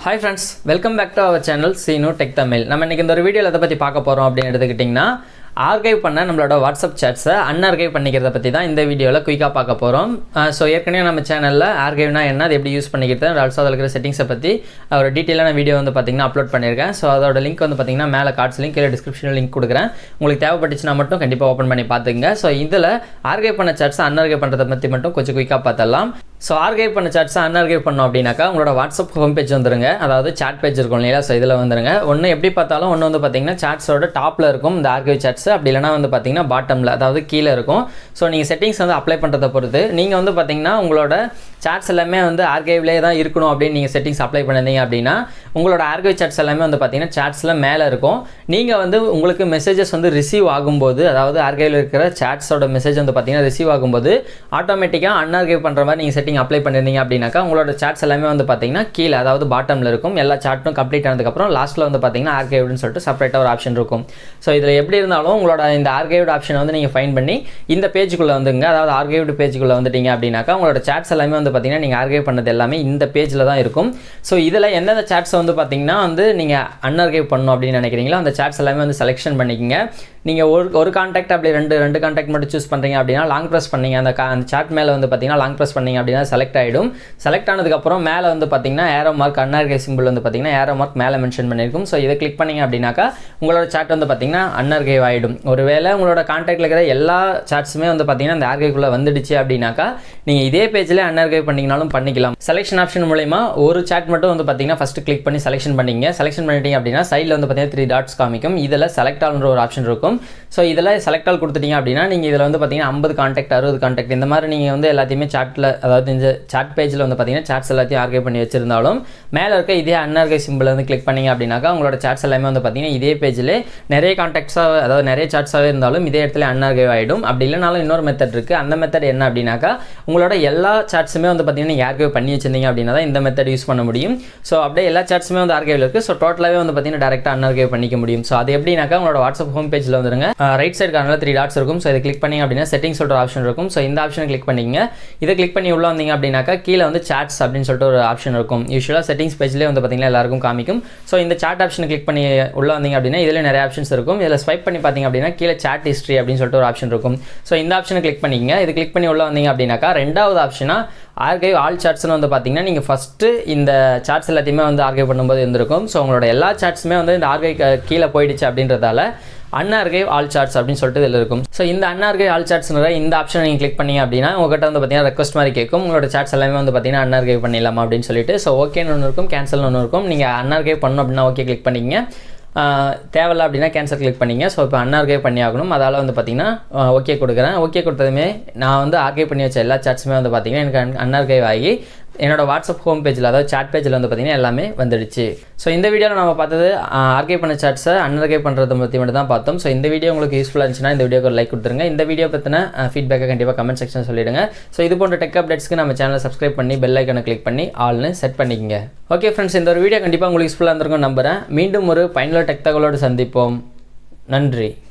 Hi friends, welcome back to our channel Seenu Tech Tamil. நம்ம இன்னைக்கு இந்த ஒரு வீடியோல எதை பத்தி பார்க்க போறோம் அப்படினு எடுத்துக்கிட்டீங்கன்னா ஆர்கைவ் பண்ண நம்மளோட வாட்ஸ்அப் சாட்ஸை அன்ஆர்கைவ் பண்ணிக்கிறத பற்றி தான் இந்த வீடியோவில் குயிக்காக பார்க்க போகிறோம். ஸோ ஏற்கனவே நம்ம சேனலில் ஆர்கைவ்னா என்ன, அது எப்படி யூஸ் பண்ணிக்கிறது, ஆல்சோ அதில் இருக்கிற செட்டிங்ஸை பற்றி ஒரு டீட்டெயிலான வீடியோ வந்து பார்த்திங்கன்னா அப்லோட் பண்ணியிருக்கேன். ஸோ அதோட லிங்க் வந்து பார்த்திங்கன்னா மேலே கார்ட்ஸ் லிங்க் கீழே டிஸ்கிரிப்ஷனில் லிங்க் கொடுக்குறேன். உங்களுக்கு தேவைப்பட்டுச்சுன்னா மட்டும் கண்டிப்பாக ஓப்பன் பண்ணி பார்த்துங்க. ஸோ இதில் ஆர்கைவ் பண்ண சாட்ஸை அன்ஆர்கைவ் பண்ணுறதை பற்றி மட்டும் கொஞ்சம் குயிக்காக பார்த்தலாம். ஸோ ஆர்கைவ் பண்ண சாட்ஸை அன்ஆர்கைவ் பண்ணோம் அப்படின்னாக்கா உங்களோட வாட்ஸ்அப் ஹோம் பேஜ் வந்துருங்க, அதாவது சாட் பேஜ் இருக்கும் இல்லையா. ஸோ இதில் வந்துருங்க. ஒன்று எப்படி பார்த்தாலும் ஒன்று வந்து பார்த்திங்கன்னா சாட்ஸோட டாப்பில் இருக்கும் இந்த ஆர்கைவ் சாட்ஸ், அப்படி இல்லைனா வந்து பார்த்திங்கன்னா பாட்டமில், அதாவது கீழே இருக்கும். ஸோ நீங்கள் செட்டிங்ஸ் வந்து அப்ளை பண்ணுறதை பொறுத்து நீங்கள் வந்து பார்த்திங்கன்னா உங்களோட சாட்ஸ் எல்லாமே வந்து ஆர்கைவ்லேயே தான் இருக்கணும் அப்படின்னு நீங்கள் செட்டிங்ஸ் அப்ளை பண்ணிருந்தீங்க அப்படின்னா உங்களோட ஆர்கைவ் சாட்ஸ் எல்லாமே வந்து பார்த்திங்கன்னா சாட்ஸில் மேலே இருக்கும். நீங்கள் வந்து உங்களுக்கு மெசேஜஸ் வந்து ரிசீவ் ஆகும்போது, அதாவது ஆர்கைவில் இருக்கிற சாட்ஸோட மெசேஜ் வந்து பார்த்திங்கன்னா ரிசீவ் ஆகும்போது ஆட்டோமேட்டிக்காக அன்ஆர்கைவ் பண்ணுற மாதிரி நீங்கள் செட்டிங் அப்ளை பண்ணியிருந்தீங்க அப்படின்னாக்கா உங்களோட சாட்ஸ் எல்லாமே வந்து பார்த்திங்கன்னா கீழே, அதாவது பாட்டமில் இருக்கும். எல்லா சாட்டும் கம்ப்ளீட் ஆனதுக்கப்புறம் லாஸ்ட்டில் வந்து பார்த்திங்கன்னா ஆர்கைவ்டுன்னு சொல்லிட்டு செப்பரேட்டாக ஒரு ஆப்ஷன் இருக்கும். ஸோ இதில் எப்படி இருந்தாலும் உங்களோட இந்த ஆர்கைவ்டு ஆப்ஷனை வந்து நீங்கள் ஃபைன் பண்ணி இந்த பேஜுக்குள்ளே வந்துங்க, அதாவது ஆர்கைவ்டு பேஜுக்குள்ளே வந்துட்டீங்க அப்படின்னாக்கா உங்களோட சாட்ஸ் எல்லாமே வந்து பார்த்திங்கன்னா நீங்கள் ஆர்கைவ் பண்ணது எல்லாமே இந்த பேஜில் தான் இருக்கும். ஸோ இதில் எந்தெந்த சாட்ஸை வந்து பார்த்திங்கன்னா வந்து நீங்கள் அன்ஆர்கைவ் பண்ணணும் அப்படின்னு நினைக்கிறீங்களோ அந்த சாட்ஸ் எல்லாமே வந்து செலெக்ஷன் பண்ணிக்கங்க. நீங்கள் ஒரு கான்டாக்ட் அப்படி ரெண்டு கான்டாக்ட் மட்டும் சூஸ் பண்ணுறீங்க அப்படின்னா லாங் ப்ரெஸ் பண்ணிங்க, அந்த சாட் மேலே வந்து பார்த்திங்கன்னா லாங் ப்ரெஸ் பண்ணிங்க அப்படின்னா செலக்ட் ஆகிடும். செலக்ட் ஆனதுக்கப்புறம் மேலே வந்து பார்த்திங்கன்னா ஏரோ மார்க், அன்ஆர்கைவ் சிம்பிள் வந்து பார்த்திங்கன்னா ஏரோ மார்க் மேலே மென்ஷன் பண்ணியிருக்கும். ஸோ இதை கிளிக் பண்ணிங்க அப்படின்னாக்கா உங்களோட சாட் வந்து பார்த்திங்கன்னா அன்ஆர்கைவ் ஆகிடும். ஒருவேளை உங்களோட கான்டாக்டில் இருக்கிற எல்லா சாட்ஸுமே வந்து பார்த்திங்கன்னா இந்த ஆர்கைவ்க்குள்ளே வந்துடுச்சு அப்படின்னாக்கா நீங்கள் இதே பேஜில் அன்ஆர்கைவ் பண்ணிங்கனாலும் பண்ணிக்கலாம். செலெக்ஷன் ஆப்ஷன் மூலமா ஒரு சாட் மட்டும் வந்து பார்த்திங்கன்னா ஃபஸ்ட்டு கிளிக் பண்ணி செலெக்ஷன் பண்ணிங்க. செலெக்ஷன் பண்ணிட்டீங்க அப்படின்னா சைடில் வந்து பார்த்திங்கன்னா 3 டாட்ஸ் காமிக்கும். இதில் செலக்ட் ஆல்ன்ற ஒரு ஆப்ஷன் இருக்கும். ஸோ இதில் செலக்ட் ஆல் கொடுத்துட்டீங்க அப்படின்னா நீங்கள் இதில் வந்து பார்த்திங்கன்னா 50 கான்டாக்ட் 60 கான்டாக்ட் இந்த மாதிரி நீங்கள் வந்து எல்லாத்தையுமே சாட்டில், அதாவது இந்த சாட் பேஜில் வந்து பார்த்திங்கன்னா சாட்ஸ் எல்லாத்தையும் ஆர்கைவ் பண்ணி வச்சிருந்தாலும் மேலே இருக்க இதே அன்ஆர்கைவ் சிம்பிள் வந்து கிளிக் பண்ணிங்க அப்படின்னாக்கா உங்களோட சாட்ஸ் எல்லாமே வந்து பார்த்திங்கன்னா இதே பேஜில் நிறைய கான்டாக்ட்ஸாக, அதாவது நிறைய சாட்ஸாகவே இருந்தாலும் இதே இடத்துல அன்ஆர்கைவ் ஆகிடும். அப்படி இல்லைனாலும் இன்னொரு மெத்தட் இருக்குது. அந்த மெத்தட் என்ன அப்படின்னாக்கா உங்களோட எல்லா சாட்ஸுமே வந்து பார்த்திங்கன்னா நீங்கள் ஆர்கைவ் பண்ணி வச்சிருந்தீங்க அப்படின்னா தான் இந்த மெத்தட் யூஸ் பண்ண முடியும். ஸோ அப்படியே எல்லா சாட்ஸுமே வந்து ஆர்கைவில் இருக்குது. ஸோ டோட்டலாகவே வந்து பார்த்திங்கன்னா டேரெக்டாக அன்ஆர்கைவ் பண்ணிக்க முடியும். ஸோ அது எப்படின்னாக்கா உங்களோட வாட்ஸ்அப் ஹோம் பேஜில் வந்துருங்க. ரைட் சைடு கார்னரில் 3 டாட்ஸ் இருக்கும். ஸோ இதை கிளிக் பண்ணிங்க அப்படின்னா செட்டிங்ஸ் சொல்கிற ஆப்ஷன் இருக்கும். ஸோ இந்த ஆப்ஷனை கிளிக் பண்ணிங்க. இதை கிளிக் பண்ணி உள்ள வந்தீங்க அப்படின்னாக்கா கீழே வந்து சாட்ஸ் அப்படின்னு சொல்லிட்டு ஒரு ஆப்ஷன் இருக்கும். யூஸ்வலாக செட்டிங்ஸ் பேஜ்லேயே வந்து பார்த்திங்கன்னா எல்லாருக்கும் காமிக்கும். ஸோ இந்த சாட் ஆப்ஷனை கிளிக் பண்ணி உள்ள வந்தீங்க அப்படின்னா இதில் நிறைய ஆப்ஷன்ஸ் இருக்கும். இதில் ஸ்வைப் பண்ணி பார்த்தீங்க அப்படின்னா கீழே சாட் ஹிஸ்ட்ரி அப்படின்னு சொல்லிட்டு ஒரு ஆப்ஷன் இருக்கும். ஸோ இந்த ஆப்ஷனை கிளிக் பண்ணிங்க. இது கிளிக் பண்ணி உள்ள வந்தீங்க அப்படின்னாக்கா ரெண்டாவது ஆப்ஷனாக ஆர்கைவ் ஆல் சாட்ஸ்னு வந்து பார்த்திங்கன்னா நீங்கள் ஃபஸ்ட்டு இந்த சாட்ஸ் எல்லாத்தையுமே வந்து ஆர்கைவ் பண்ணும்போது இருந்திருக்கும். ஸோ உங்களோட எல்லா சாட்ஸுமே வந்து இந்த ஆர்கைவ் கீழே போயிடுச்சு அப்படின்றதால அன்ஆர்கைவ் ஆல் சாட்ஸ் அப்படின்னு சொல்லிட்டு இதில் இருக்கும். ஸோ இந்த அன்ஆர்கைவ் ஆல் சாட்ஸ்ன்ற இந்த ஆப்ஷனை நீங்கள் கிளிக் பண்ணிங்க அப்படின்னா உங்கள்கிட்ட வந்து பார்த்திங்கன்னா ரெக்வஸ்ட் மாதிரி கேட்கும். உங்களோட சாட்ஸ் எல்லாமே வந்து பார்த்திங்கன்னா அன்ஆர்கைவ் பண்ணிடலாமா அப்படின்னு சொல்லிட்டு. ஸோ ஓகேன்னு ஒன்று இருக்கும், கேன்சல்னு ஒன்று இருக்கும். நீங்கள் அன்ஆர்கைவ் பண்ணணும் அப்படின்னா ஓகே கிளிக் பண்ணிக்கங்க. தேவையில்ல அப்படின்னா கேன்சல் கிளிக் பண்ணிங்க. ஸோ இப்போ அன்ஆர்கைவ் பண்ணி ஆகணும். அதால் வந்து பார்த்திங்கன்னா ஓகே கொடுக்குறேன். ஓகே கொடுத்ததுமே நான் வந்து ஆர்கைவ் பண்ணி வச்ச எல்லா சாட்ஸுமே வந்து பார்த்திங்கன்னா எனக்கு அன்ஆர்கைவ் ஆகி என்னோட வாட்ஸ்அப் ஹோம் பேஜில், அதாவது சாட் பேஜில் வந்து பார்த்திங்கன்னா எல்லாமே வந்துடுச்சு. ஸோ இந்த வீடியோவில் நம்ம பார்த்தது ஆர்கைவ் பண்ண சாட்ஸை அன்ஆர்கைவ் பண்ணுறதை பற்றி மட்டும் தான் பார்த்தோம். ஸோ இந்த வீடியோ உங்களுக்கு யூஸ்ஃபுல்லாக இருந்துச்சுன்னா இந்த வீடியோக்கு ஒரு லைக் கொடுத்துருங்க. இந்த வீடியோ பற்றின ஃபீட்பேக்கை கண்டிப்பாக கமெண்ட் செக்ஷன் சொல்லிவிடுங்க. ஸோ இது போன்ற டெக் அப்டேட்ஸ்க்கு நம்ம சேனலை சப்ஸ்கிரைப் பண்ணி பெல் ஐக்கனை கிளிக் பண்ணி ஆல்னு செட் பண்ணிக்கங்க. ஓகே ஃப்ரெண்ட்ஸ், இந்த ஒரு வீடியோ கண்டிப்பாக உங்களுக்கு யூஸ்ஃபுல்லாக இருந்திருக்கும் நம்புகிறேன். மீண்டும் ஒரு பயனுள்ள டெக் தகவலோடு சந்திப்போம். நன்றி.